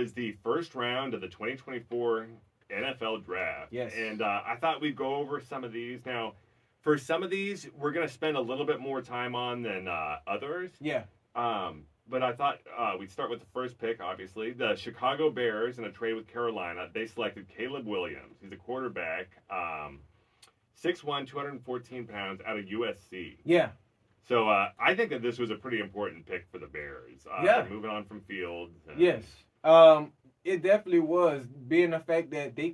was the first round of the 2024 NFL Draft. Yes. And I thought we'd go over some of these. Now, for some of these, we're going to spend a little bit more time on than others. Yeah. But I thought we'd start with the first pick, obviously. The Chicago Bears, in a trade with Carolina, they selected Caleb Williams. He's a quarterback, 6'1", 214 pounds, out of USC. Yeah. So I think that this was a pretty important pick for the Bears. Yeah. Moving on from Fields. Yes. It definitely was, being the fact that they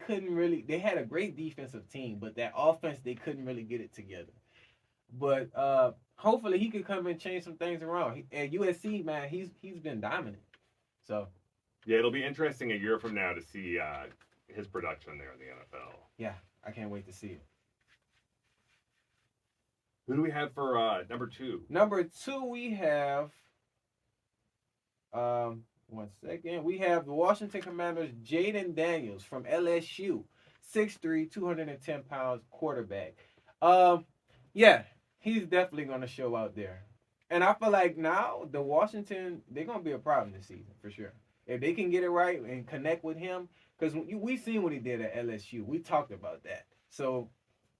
had a great defensive team, but that offense, they couldn't really get it together. But hopefully he could come and change some things around. At USC, man, he's been dominant. So yeah, it'll be interesting a year from now to see his production there in the NFL. Yeah, I can't wait to see it. Who do we have for number 2? Number 2, we have, one second. We have the Washington Commanders' Jaden Daniels from LSU, 6'3", 210 pounds quarterback. Yeah, he's definitely going to show out there. And I feel like now the Washington, they're going to be a problem this season for sure. If they can get it right and connect with him, because we seen what he did at LSU. We talked about that. So,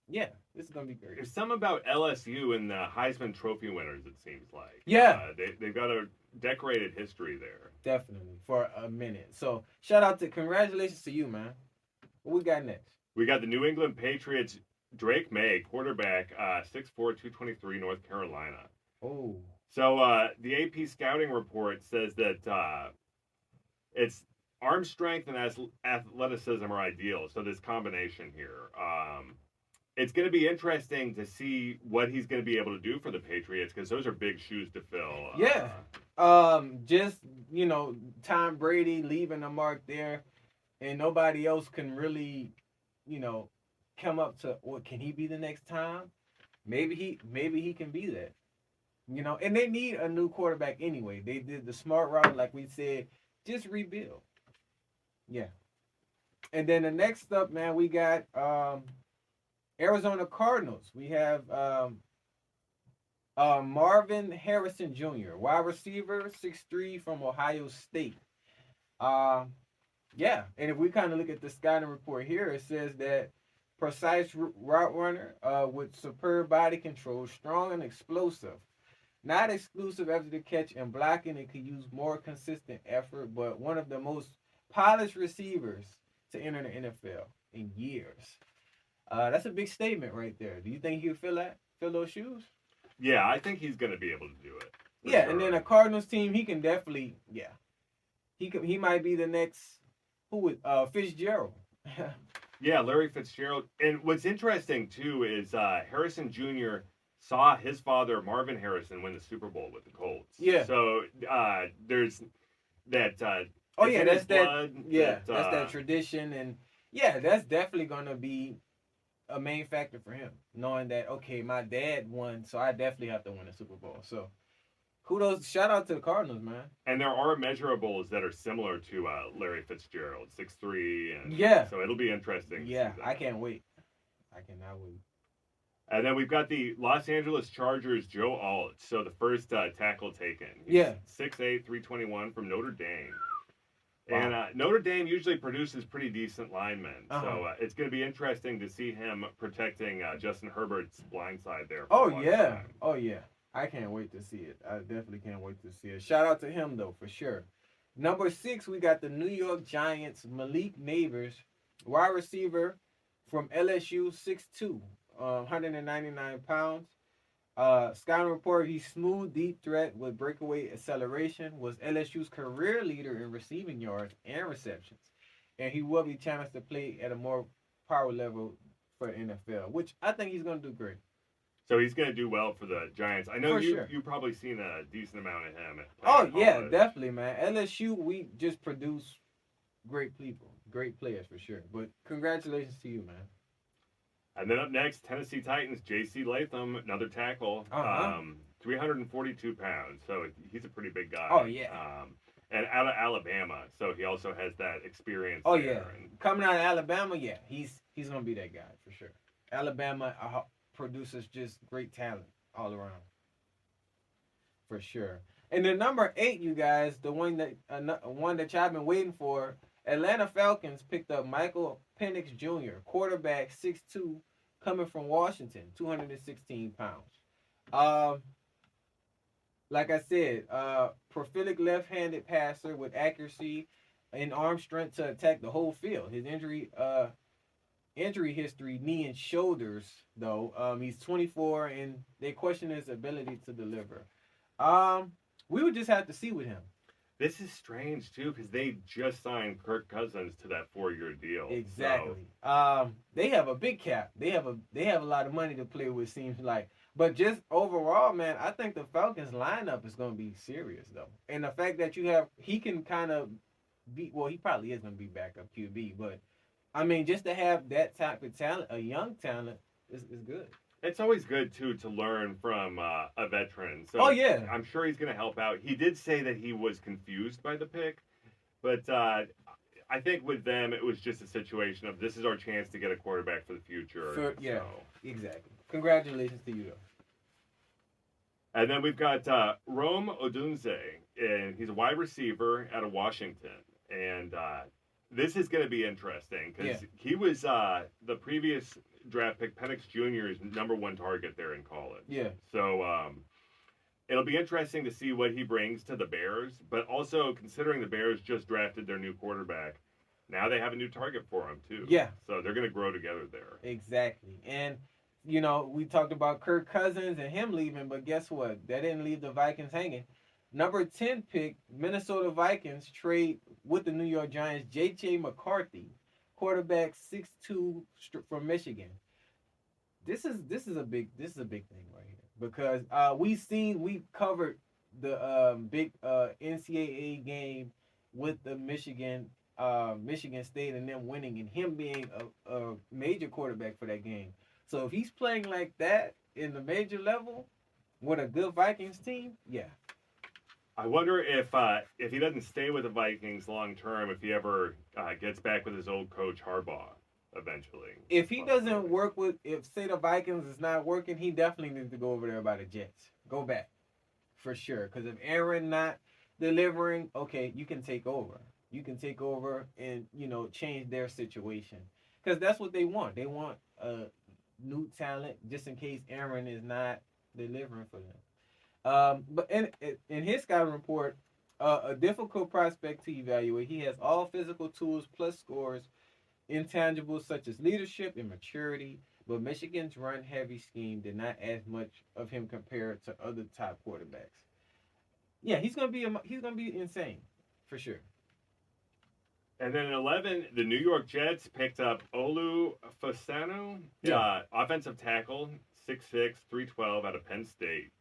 yeah, this is going to be great. There's something about LSU and the Heisman Trophy winners, it seems like. Yeah. They've got a decorated history there. Definitely, for a minute. So, congratulations to you, man. What we got next? We got the New England Patriots, Drake May, quarterback, 6'4", 223, North Carolina. Oh. So the AP scouting report says that it's arm strength and athleticism are ideal. So this combination here. It's going to be interesting to see what he's going to be able to do for the Patriots, because those are big shoes to fill. Yeah. Just, Tom Brady leaving a mark there, and nobody else can really, come up to, what, can he be the next Tom? Maybe he can be that. And they need a new quarterback anyway. They did the smart route, like we said, just rebuild. Yeah. And then the next up, man, we got Arizona Cardinals. We have Marvin Harrison Jr., wide receiver, 6'3", from Ohio State. Yeah, and if we kind of look at the scouting report here, it says that precise route runner with superb body control, strong and explosive. Not exclusive after the catch and blocking, it could use more consistent effort, but one of the most polished receivers to enter the NFL in years. That's a big statement right there. Do you think he'll fill those shoes? Yeah, I think he's going to be able to do it. Yeah, sure. And then a Cardinals team, he can definitely, he might be the next, Fitzgerald. Yeah, Larry Fitzgerald. And what's interesting, too, is Harrison Jr. saw his father, Marvin Harrison, win the Super Bowl with the Colts. Yeah. So there's that. That's blood, that's that tradition, and that's definitely gonna be a main factor for him, knowing that my dad won, so I definitely have to win a Super Bowl. So kudos, shout out to the Cardinals, man. And there are measurables that are similar to Larry Fitzgerald, 6'3", and so it'll be interesting. Yeah, I can't wait. I cannot wait. And then we've got the Los Angeles Chargers, Joe Alt. So the first tackle taken. He's 6'8", 321 from Notre Dame. Wow. And Notre Dame usually produces pretty decent linemen. So it's going to be interesting to see him protecting Justin Herbert's blind side there. Time. Oh, yeah. I can't wait to see it. I definitely can't wait to see it. Shout out to him, though, for sure. Number 6, we got the New York Giants, Malik Neighbors, wide receiver from LSU, 6'2". 199 pounds. Scouting report, he's smooth, deep threat with breakaway acceleration, was LSU's career leader in receiving yards and receptions. And he will be challenged to play at a more power level for the NFL, which I think he's going to do great. So he's going to do well for the Giants. I know you've probably seen a decent amount of him. Definitely, man. LSU, we just produce great people, great players for sure. But congratulations to you, man. And then up next, Tennessee Titans, J.C. Latham, another tackle, 342 pounds. So he's a pretty big guy. Oh, yeah. And out of Alabama, so he also has that experience. Oh, yeah. Coming out of Alabama, he's going to be that guy for sure. Alabama produces just great talent all around. For sure. And the number 8, you guys, the one that y'all been waiting for, Atlanta Falcons picked up Michael Penix Jr., quarterback, 6'2", coming from Washington, 216 pounds. Like I said, prolific left-handed passer with accuracy and arm strength to attack the whole field. His injury history, knee and shoulders, though. He's 24, and they question his ability to deliver. We would just have to see with him. This is strange too, because they just signed Kirk Cousins to that 4-year deal. Exactly. So. They have a big cap. They have a lot of money to play with. Seems like, but just overall, man, I think the Falcons lineup is going to be serious though, and the fact that he can kind of be. Well, he probably is going to be backup QB, but I mean, just to have that type of talent, a young talent, is good. It's always good too to learn from a veteran. So I'm sure he's going to help out. He did say that he was confused by the pick, but I think with them it was just a situation of this is our chance to get a quarterback for the future. Exactly. Congratulations to you though. And then we've got Rome Odunze, and he's a wide receiver out of Washington, and this is going to be interesting because he was the previous draft pick, Penix Jr.'s number 1 target there in college. Yeah. So it'll be interesting to see what he brings to the Bears, but also considering the Bears just drafted their new quarterback, now they have a new target for him too. Yeah. So they're going to grow together there. Exactly. And, we talked about Kirk Cousins and him leaving, but guess what? That didn't leave the Vikings hanging. Number 10 pick, Minnesota Vikings trade with the New York Giants, J.J. McCarthy, quarterback, 6'2", from Michigan. This is a big thing right here because we covered the big NCAA game with the Michigan State and them winning and him being a major quarterback for that game. So if he's playing like that in the major level with a good Vikings team, yeah. I wonder if he doesn't stay with the Vikings long term, if he ever gets back with his old coach Harbaugh eventually. If he doesn't work if say the Vikings is not working, he definitely needs to go over there by the Jets. Go back, for sure. Because if Aaron not delivering, okay, you can take over. You can take over and change their situation. Because that's what they want. They want new talent just in case Aaron is not delivering for them. But in his scouting report, a difficult prospect to evaluate. He has all physical tools plus scores, intangibles such as leadership and maturity. But Michigan's run-heavy scheme did not add much of him compared to other top quarterbacks. Yeah, he's gonna be insane for sure. And then in 11, the New York Jets picked up Olu Fosano, offensive tackle, 6'6", 312 out of Penn State.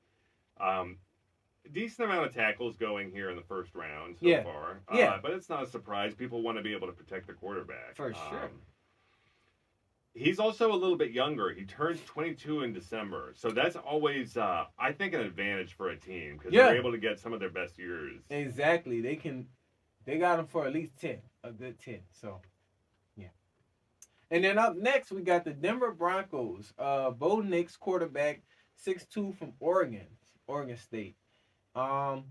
Decent amount of tackles going here in the first round so far. But it's not a surprise. People want to be able to protect the quarterback. For sure. He's also a little bit younger. He turns 22 in December. So that's always, I think, an advantage for a team because they're able to get some of their best years. Exactly. They got him for at least 10, a good 10. So, yeah. And then up next, we got the Denver Broncos. Bo Nix, quarterback, 6'2" from Oregon State. I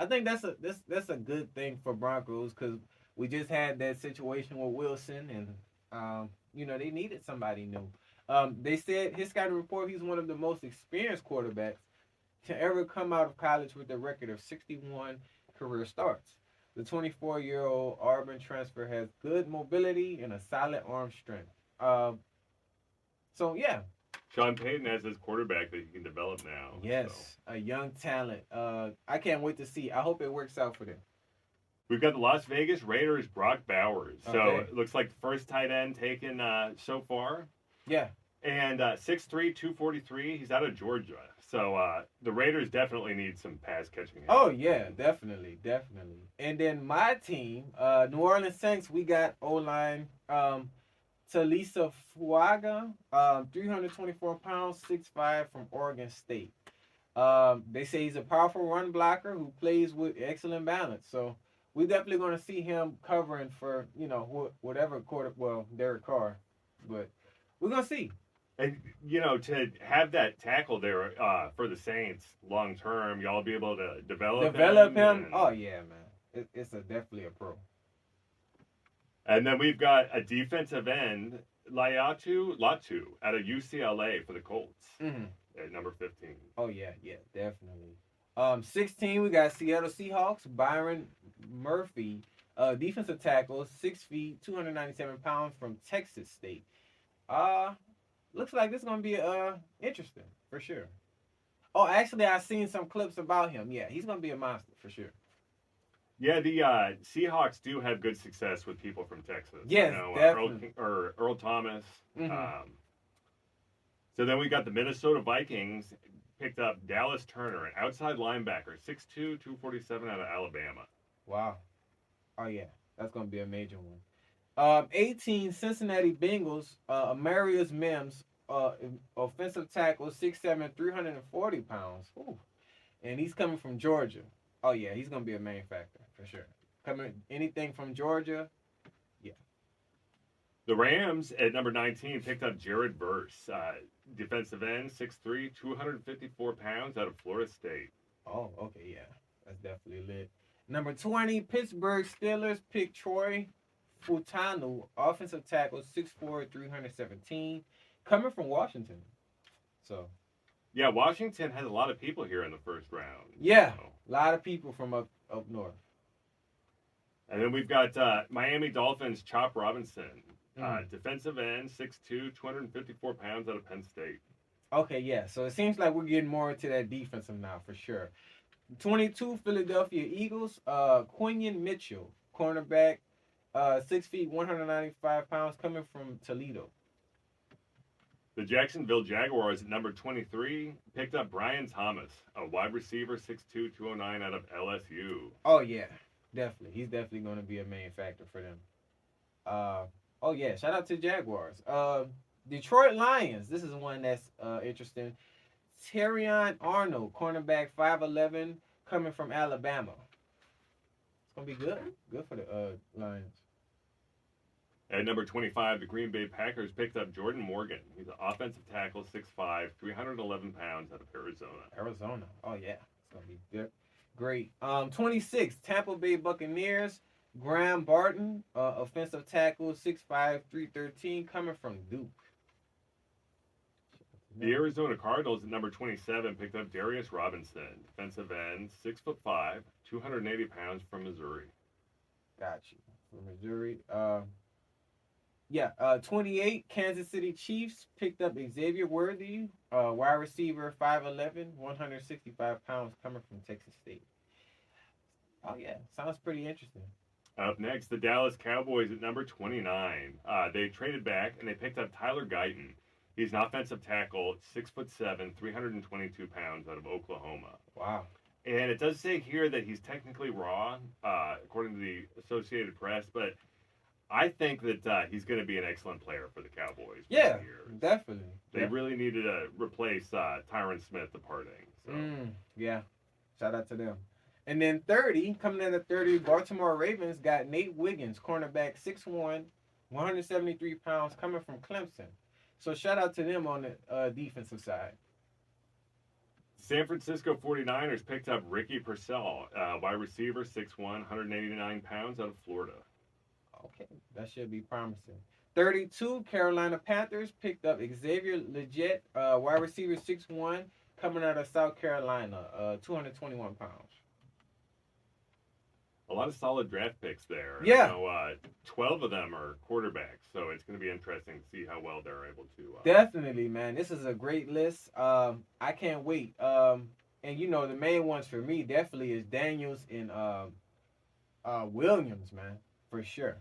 think that's a good thing for Broncos because we just had that situation with Wilson and they needed somebody new. They said his scouting report, he's one of the most experienced quarterbacks to ever come out of college with a record of 61 career starts. The 24-year-old Auburn transfer has good mobility and a solid arm strength. So, yeah. Sean Payton has his quarterback that he can develop now. Yes, a young talent. I can't wait to see. I hope it works out for them. We've got the Las Vegas Raiders, Brock Bowers. Okay. So it looks like the first tight end taken so far. Yeah. And 6'3", 243. He's out of Georgia. So the Raiders definitely need some pass catching. Oh, yeah, definitely. And then my team, New Orleans Saints, we got O-line Talisa Fuaga, 324 pounds, 6'5", from Oregon State. They say he's a powerful run blocker who plays with excellent balance. So we're definitely going to see him covering for, whatever quarter, Derek Carr. But we're going to see. And to have that tackle there for the Saints long term, y'all be able to develop him. Oh yeah, man. It's definitely a pro. And then we've got a defensive end, Latu out of UCLA for the Colts at number 15. Oh yeah, definitely. 16 we got Seattle Seahawks, Byron Murphy, defensive tackle, 6 feet, 297 pounds from Texas State. Looks like this is gonna be interesting for sure. Oh, actually, I've seen some clips about him. Yeah, he's gonna be a monster for sure. Yeah, the Seahawks do have good success with people from Texas. Yes, definitely. Earl Thomas. So then we got the Minnesota Vikings picked up Dallas Turner, an outside linebacker, 6'2", 247 out of Alabama. Wow. Oh yeah, that's gonna be a major one. 18 Cincinnati Bengals, Amarius Mims, offensive tackle, 6'7", 340 pounds. Ooh. And he's coming from Georgia. Oh yeah, he's gonna be a main factor for sure. Coming anything from Georgia, yeah. The Rams at number 19 picked up Jared Verse, defensive end, 6'3", 254 pounds out of Florida State. Oh, okay, yeah, that's definitely lit. Number 20, Pittsburgh Steelers picked Troy Futanu, offensive tackle, 6'4", 317, coming from Washington. So. Yeah, Washington has a lot of people here in the first round. Yeah, a lot of people from up north. And then we've got Miami Dolphins Chop Robinson, defensive end, 6'2", 254 pounds out of Penn State. Okay, yeah. So it seems like we're getting more into that defensive now for sure. 22 Philadelphia Eagles, Quinion Mitchell, cornerback, 6 feet, 195 pounds, coming from Toledo. The Jacksonville Jaguars at number 23 picked up Brian Thomas, a wide receiver, 6'2", 209 out of LSU. Oh, yeah. Definitely. He's definitely going to be a main factor for them. Oh, yeah. Shout out to Jaguars. Detroit Lions. This is one that's interesting. Terrion Arnold, cornerback, 5'11", coming from Alabama. It's going to be good. Good for the Lions. At number 25, the Green Bay Packers picked up Jordan Morgan. He's an offensive tackle, 6'5", 311 pounds out of Arizona. Arizona. Oh, yeah. It's going to be good. Great. 26, Tampa Bay Buccaneers, Graham Barton, offensive tackle, 6'5", 313, coming from Duke. The Arizona Cardinals at number 27 picked up Darius Robinson, defensive end, 6'5", 280 pounds from Missouri. Got you. From Missouri. 28, Kansas City Chiefs picked up Xavier Worthy, wide receiver, 5'11", 165 pounds, coming from Texas State. Oh, yeah. Sounds pretty interesting. Up next, the Dallas Cowboys at number 29. They traded back, and they picked up Tyler Guyton. He's an offensive tackle, 6'7", 322 pounds out of Oklahoma. Wow. And it does say here that he's technically raw, according to the Associated Press, but I think that he's going to be an excellent player for the Cowboys. Yeah, definitely. They really needed to replace Tyron Smith departing. So. Yeah, shout out to them. And then 30, coming in at 30, Baltimore Ravens got Nate Wiggins, cornerback, 6'1", 173 pounds, coming from Clemson. So shout out to them on the defensive side. San Francisco 49ers picked up Ricky Purcell, wide receiver, 6'1", 189 pounds out of Florida. Okay, that should be promising. 32, Carolina Panthers picked up Xavier Legette, wide receiver, 6'1", coming out of South Carolina, 221 pounds. A lot of solid draft picks there. Yeah. 12 of them are quarterbacks, so it's going to be interesting to see how well they're able to. Definitely, man. This is a great list. I can't wait. And, the main ones for me definitely is Daniels and Williams, man, for sure.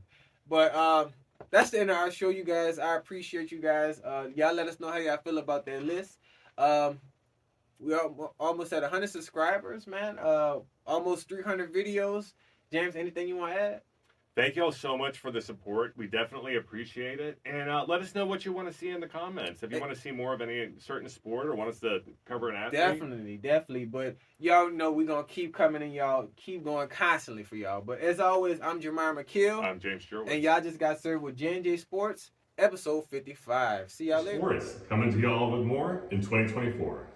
But that's the end of our show, you guys. I appreciate you guys. Y'all let us know how y'all feel about that list. We're almost at 100 subscribers, man. Almost 300 videos. James, anything you want to add? Thank you all so much for the support. We definitely appreciate it. And let us know what you want to see in the comments. If you want to see more of any certain sport or want us to cover an athlete. Definitely. But y'all know we're going to keep coming and y'all keep going constantly for y'all. But as always, I'm Jamar McKill. I'm James Sherwood. And y'all just got served with J&J Sports. episode 55. See y'all later. Sports coming to y'all with more in 2024.